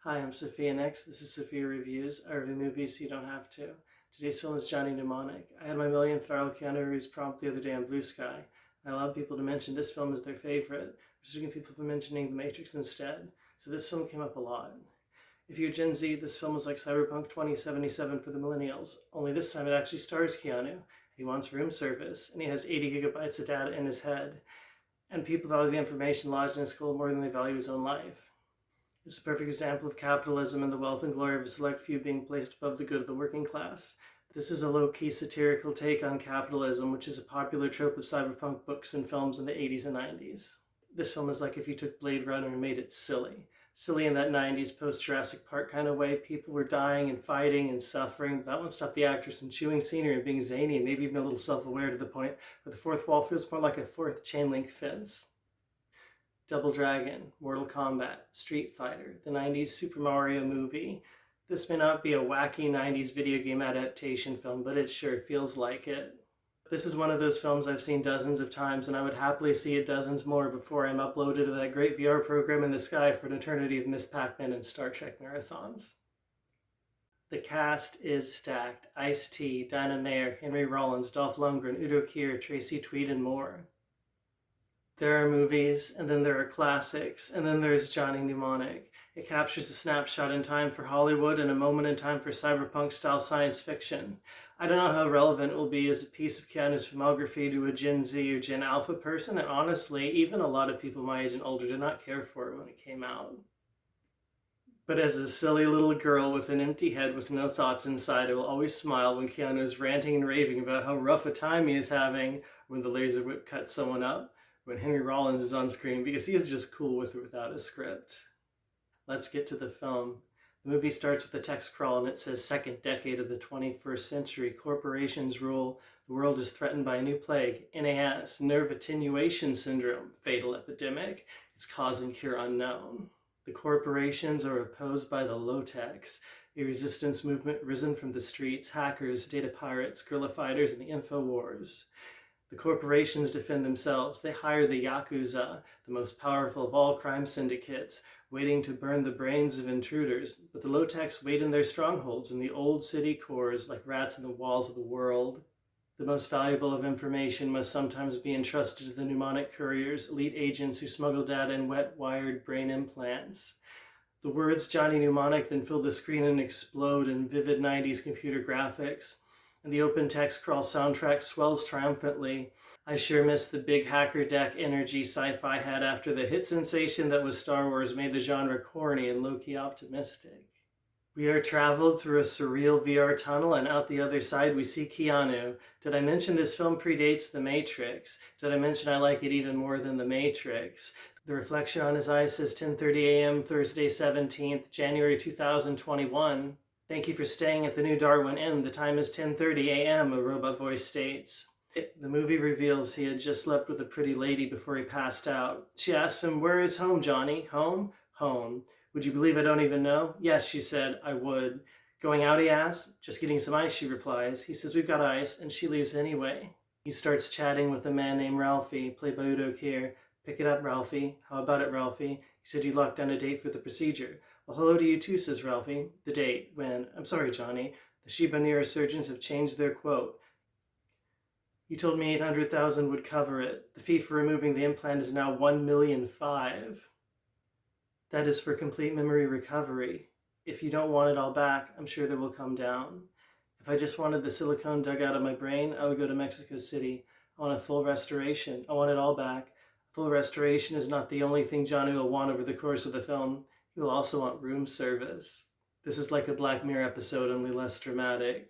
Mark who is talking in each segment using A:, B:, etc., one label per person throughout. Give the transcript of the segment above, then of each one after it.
A: Hi, I'm Sophia Nyx. This is Sophia Reviews. I review movies so you don't have to. Today's film is Johnny Mnemonic. I had my millionth Keanu Reeves prompt the other day on bluesky. I allowed people to mention this film as their favorite, restricting people from mentioning The Matrix instead. So this film came up a lot. If you're Gen Z, this film is like Cyberpunk 2077 for the Millennials, only this time it actually stars Keanu. He wants room service, and he has 80 gigabytes of data in his head. And people value the information lodged in his skull more than they value his own life. It's a perfect example of capitalism and the wealth and glory of a select few being placed above the good of the working class. This is a low-key satirical take on capitalism, which is a popular trope of cyberpunk books and films in the 80s and 90s. This film is like if you took Blade Runner and made it silly. Silly in that 90s post-Jurassic Park kind of way. People were dying and fighting and suffering, but that won't stop the actors from chewing scenery and being zany and maybe even a little self-aware to the point where the fourth wall feels more like a fourth chain-link fence. Double Dragon, Mortal Kombat, Street Fighter, the 90s Super Mario movie. This may not be a wacky 90s video game adaptation film, but it sure feels like it. This is one of those films I've seen dozens of times, and I would happily see it dozens more before I'm uploaded to that great VR program in the sky for an eternity of Miss Pac-Man and Star Trek marathons. The cast is stacked. Ice-T, Dinah Mayer, Henry Rollins, Dolph Lundgren, Udo Kier, Tracy Tweed, and more. There are movies, and then there are classics, and then there's Johnny Mnemonic. It captures a snapshot in time for Hollywood and a moment in time for cyberpunk-style science fiction. I don't know how relevant it will be as a piece of Keanu's filmography to a Gen Z or Gen Alpha person, and honestly, even a lot of people my age and older did not care for it when it came out. But as a silly little girl with an empty head with no thoughts inside, I will always smile when Keanu is ranting and raving about how rough a time he is having when the laser whip cuts someone up, when Henry Rollins is on screen, because he is just cool with or without a script. Let's get to the film. The movie starts with a text crawl and it says, "Second decade of the 21st century, corporations rule. The world is threatened by a new plague, NAS, nerve attenuation syndrome, fatal epidemic. Its cause and cure unknown. The corporations are opposed by the low-techs, a resistance movement risen from the streets, hackers, data pirates, guerrilla fighters, and the info wars. The corporations defend themselves. They hire the Yakuza, the most powerful of all crime syndicates, waiting to burn the brains of intruders. But the low-techs wait in their strongholds in the old city cores like rats in the walls of the world. The most valuable of information must sometimes be entrusted to the mnemonic couriers, elite agents who smuggle data in wet-wired brain implants. The words Johnny Mnemonic then fill the screen and explode in vivid 90s computer graphics. And the open text crawl soundtrack swells triumphantly. I sure miss the big hacker deck energy sci-fi had after the hit sensation that was Star Wars made the genre corny and low-key optimistic. We are traveled through a surreal VR tunnel, and out the other side we see Keanu. Did I mention this film predates The Matrix? Did I mention I like it even more than The Matrix? The reflection on his eyes says 10:30 a.m. Thursday 17th, January 2021. Thank you for staying at the New Darwin Inn. The time is 10:30 a.m., a robot voice states. The movie reveals he had just slept with a pretty lady before he passed out. She asks him, "Where is home, Johnny? Home? Home. Would you believe I don't even know?" "Yes," she said, "I would." "Going out?" he asks. "Just getting some ice," she replies. He says, "We've got ice," and she leaves anyway. He starts chatting with a man named Ralphie, played by Udo Kier. "Pick it up, Ralphie." "How about it, Ralphie?" "You said you locked down a date for the procedure." "Well, hello to you too," says Ralphie. "The date? When?" "I'm sorry, Johnny. The Sheba neurosurgeons have changed their quote. You told me 800,000 would cover it. The fee for removing the implant is now 1,000,005. That is for complete memory recovery. If you don't want it all back, I'm sure they will come down. If I just wanted the silicone dug out of my brain, I would go to Mexico City. I want a full restoration. I want it all back. Full restoration is not the only thing Johnny will want over the course of the film. He will also want room service. This is like a Black Mirror episode, only less dramatic.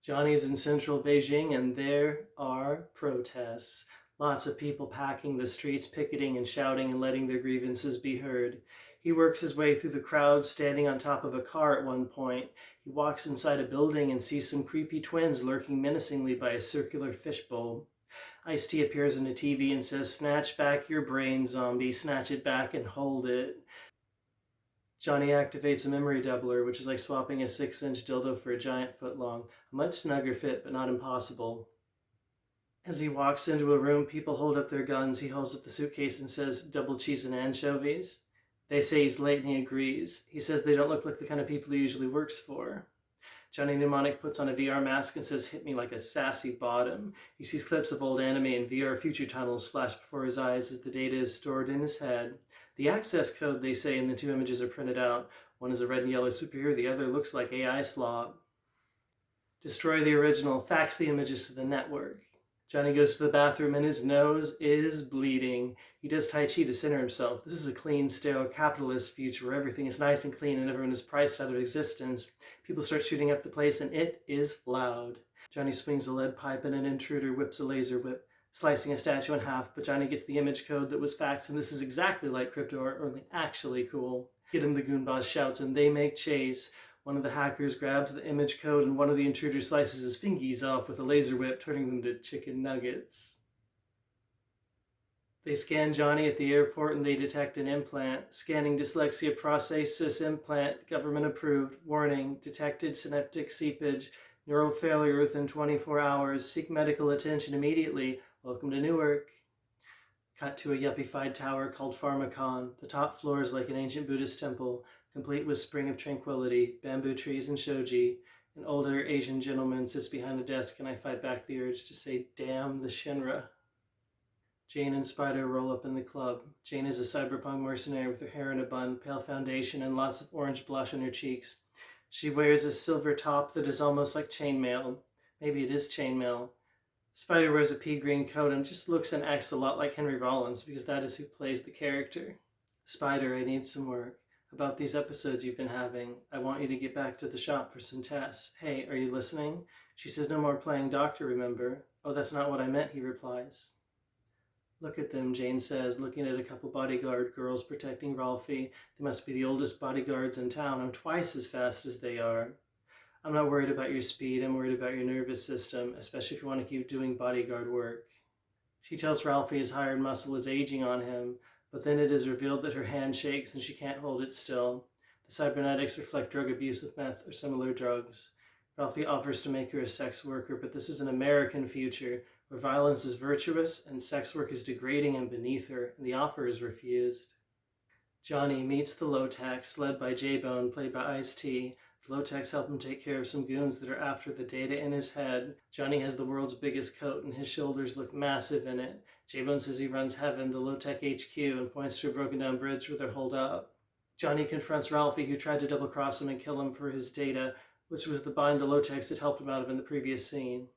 A: Johnny's in central Beijing, and there are protests. Lots of people packing the streets, picketing and shouting and letting their grievances be heard. He works his way through the crowd, standing on top of a car at one point. He walks inside a building and sees some creepy twins lurking menacingly by a circular fishbowl. Ice-T appears on a TV and says, "Snatch back your brain, zombie. Snatch it back and hold it." Johnny activates a memory doubler, which is like swapping a 6-inch dildo for a giant footlong. A much snugger fit, but not impossible. As he walks into a room, people hold up their guns. He holds up the suitcase and says, "Double cheese and anchovies." They say he's late and he agrees. He says they don't look like the kind of people he usually works for. Johnny Mnemonic puts on a VR mask and says, "Hit me like a sassy bottom." He sees clips of old anime and VR future tunnels flash before his eyes as the data is stored in his head. The access code, they say, and the two images are printed out. One is a red and yellow superhero, the other looks like AI slob. Destroy the original, fax the images to the network. Johnny goes to the bathroom and his nose is bleeding. He does Tai Chi to center himself. This is a clean, sterile, capitalist future where everything is nice and clean and everyone is priced out of existence. People start shooting up the place and it is loud. Johnny swings a lead pipe and an intruder whips a laser whip, slicing a statue in half, but Johnny gets the image code that was faxed, and this is exactly like crypto art, only actually cool. Get him, the goon boss shouts, and they make chase. One of the hackers grabs the image code and one of the intruders slices his fingies off with a laser whip, turning them to chicken nuggets. They scan Johnny at the airport and they detect an implant. Scanning dyslexia prosthesis implant, government approved. Warning, detected synaptic seepage, neural failure within 24 hours. Seek medical attention immediately. Welcome to Newark. Cut to a yuppified tower called Pharmacon. The top floor is like an ancient Buddhist temple, complete with spring of tranquility, bamboo trees and shoji. An older Asian gentleman sits behind a desk and I fight back the urge to say, "Damn the Shinra." Jane and Spider roll up in the club. Jane is a cyberpunk mercenary with her hair in a bun, pale foundation, and lots of orange blush on her cheeks. She wears a silver top that is almost like chainmail. Maybe it is chainmail. Spider wears a pea green coat and just looks and acts a lot like Henry Rollins because that is who plays the character. "Spider, I need some work. About these episodes you've been having. I want you to get back to the shop for some tests. Hey, are you listening?" She says, "No more playing doctor, remember?" "Oh, that's not what I meant," he replies. "Look at them," Jane says, looking at a couple bodyguard girls protecting Ralphie. "They must be the oldest bodyguards in town. I'm twice as fast as they are." "I'm not worried about your speed. I'm worried about your nervous system, especially if you want to keep doing bodyguard work." She tells Ralphie his hired muscle is aging on him, but then it is revealed that her hand shakes and she can't hold it still. The cybernetics reflect drug abuse with meth or similar drugs. Ralphie offers to make her a sex worker, but this is an American future where violence is virtuous and sex work is degrading and beneath her, and the offer is refused. Johnny meets the Low-Techs, led by J-Bone, played by Ice-T. The Low-Techs help him take care of some goons that are after the data in his head. Johnny has the world's biggest coat and his shoulders look massive in it. J-Bone says he runs Heaven, the Low-Tech HQ, and points to a broken down bridge where they're holed up. Johnny confronts Ralphie, who tried to double-cross him and kill him for his data, which was the bind the Low-Techs had helped him out of in the previous scene.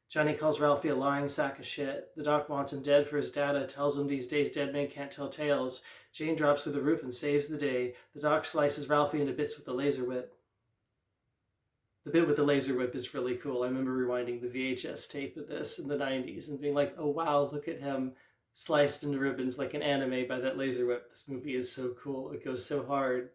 A: Johnny calls Ralphie a lying sack of shit. The doc wants him dead for his data, tells him these days dead men can't tell tales. Jane drops through the roof and saves the day. The doc slices Ralphie into bits with a laser whip. The bit with the laser whip is really cool. I remember rewinding the VHS tape of this in the 90s and being like, oh wow, look at him sliced into ribbons like an anime by that laser whip. This movie is so cool. It goes so hard.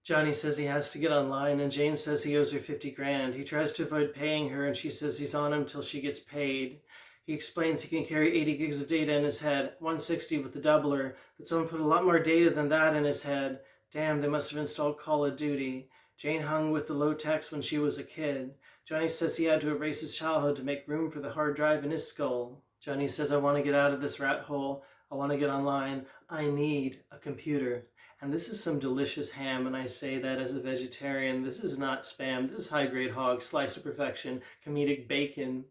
A: Johnny says he has to get online, and Jane says he owes her 50 grand. He tries to avoid paying her, and she says he's on him till she gets paid. He explains he can carry 80 gigs of data in his head, 160 with the doubler, but someone put a lot more data than that in his head. Damn, they must have installed Call of Duty. Jane hung with the Low-Techs when she was a kid. Johnny says he had to erase his childhood to make room for the hard drive in his skull. Johnny says, I want to get out of this rat hole. I want to get online. I need a computer. And this is some delicious ham, and I say that as a vegetarian. This is not spam. This is high-grade hog, sliced to perfection, comedic bacon.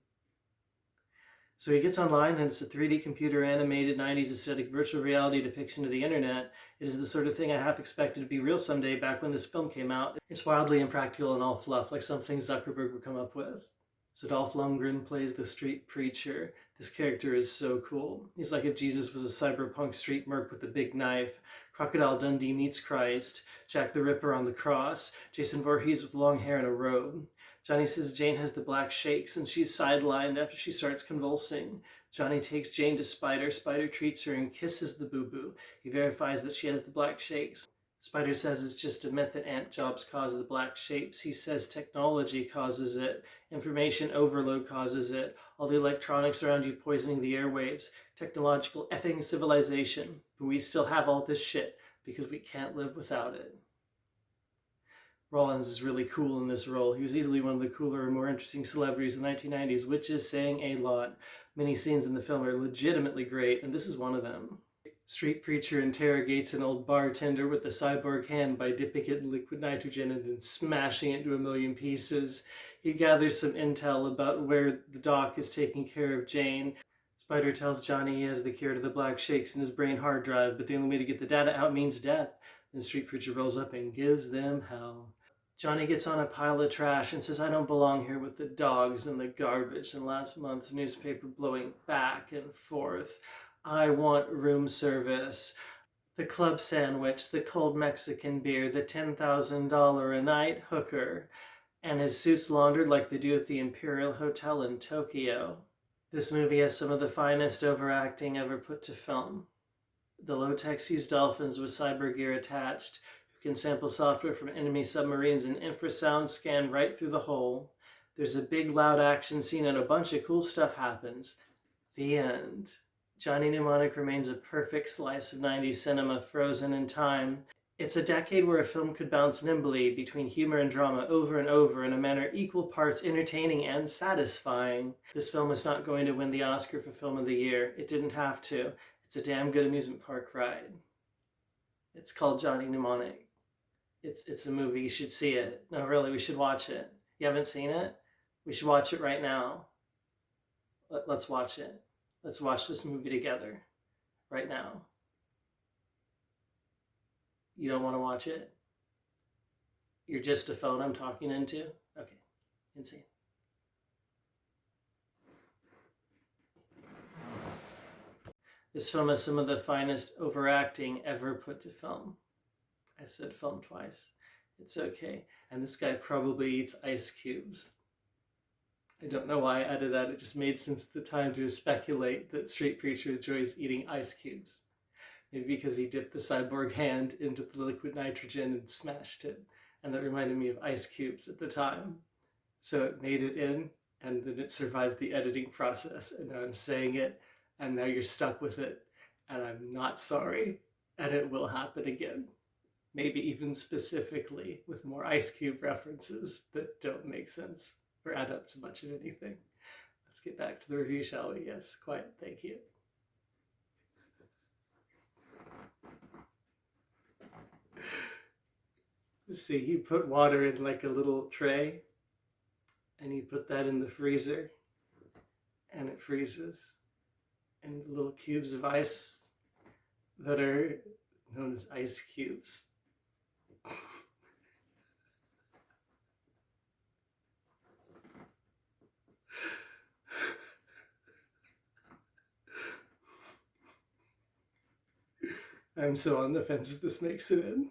A: So he gets online, and it's a 3D computer-animated 90s aesthetic virtual reality depiction of the internet. It is the sort of thing I half expected to be real someday back when this film came out. It's wildly impractical and all fluff, like something Zuckerberg would come up with. So Dolph Lundgren plays the street preacher. This character is so cool. He's like if Jesus was a cyberpunk street merc with a big knife. Crocodile Dundee meets Christ. Jack the Ripper on the cross. Jason Voorhees with long hair and a robe. Johnny says Jane has the black shakes and she's sidelined after she starts convulsing. Johnny takes Jane to Spider. Spider treats her and kisses the boo-boo. He verifies that she has the black shakes. Spider says it's just a myth that ant jobs cause the black shapes. He says technology causes it. Information overload causes it. All the electronics around you poisoning the airwaves. Technological effing civilization. But we still have all this shit because we can't live without it. Rollins is really cool in this role. He was easily one of the cooler and more interesting celebrities in the 1990s, which is saying a lot. Many scenes in the film are legitimately great, and this is one of them. Street preacher interrogates an old bartender with the cyborg hand by dipping it in liquid nitrogen and then smashing it into a million pieces. He gathers some intel about where the doc is taking care of Jane. Spider tells Johnny he has the cure to the black shakes in his brain hard drive, but the only way to get the data out means death. Then Street Preacher rolls up and gives them hell. Johnny gets on a pile of trash and says, I don't belong here with the dogs and the garbage and last month's newspaper blowing back and forth. I want room service. The club sandwich, the cold Mexican beer, the $10,000 a night hooker, and his suits laundered like they do at the Imperial Hotel in Tokyo. This movie has some of the finest overacting ever put to film. The low-tech sees dolphins with cyber gear attached, who can sample software from enemy submarines and infrasound scan right through the hole. There's a big loud action scene and a bunch of cool stuff happens. The end. Johnny Mnemonic remains a perfect slice of 90s cinema frozen in time. It's a decade where a film could bounce nimbly between humor and drama over and over in a manner equal parts entertaining and satisfying. This film is not going to win the Oscar for Film of the Year. It didn't have to. It's a damn good amusement park ride. It's called Johnny Mnemonic. It's a movie. You should see it. No, really, we should watch it. You haven't seen it? We should watch it right now. Let's watch it. Let's watch this movie together. Right now. You don't want to watch it? You're just a phone I'm talking into? Okay, insane. This film has some of the finest overacting ever put to film. I said film twice. It's okay. And this guy probably eats ice cubes. I don't know why I added that. It just made sense at the time to speculate that Street Preacher enjoys eating ice cubes. Maybe because he dipped the cyborg hand into the liquid nitrogen and smashed it. And that reminded me of ice cubes at the time. So it made it in, and then it survived the editing process. And now I'm saying it, and now you're stuck with it. And I'm not sorry. And it will happen again. Maybe even specifically with more ice cube references that don't make sense or add up to much of anything. Let's get back to the review, shall we? Yes, quiet, thank you. See, you put water in like a little tray, and you put that in the freezer, and it freezes. And little cubes of ice that are known as ice cubes. I'm so on the fence if this makes it in.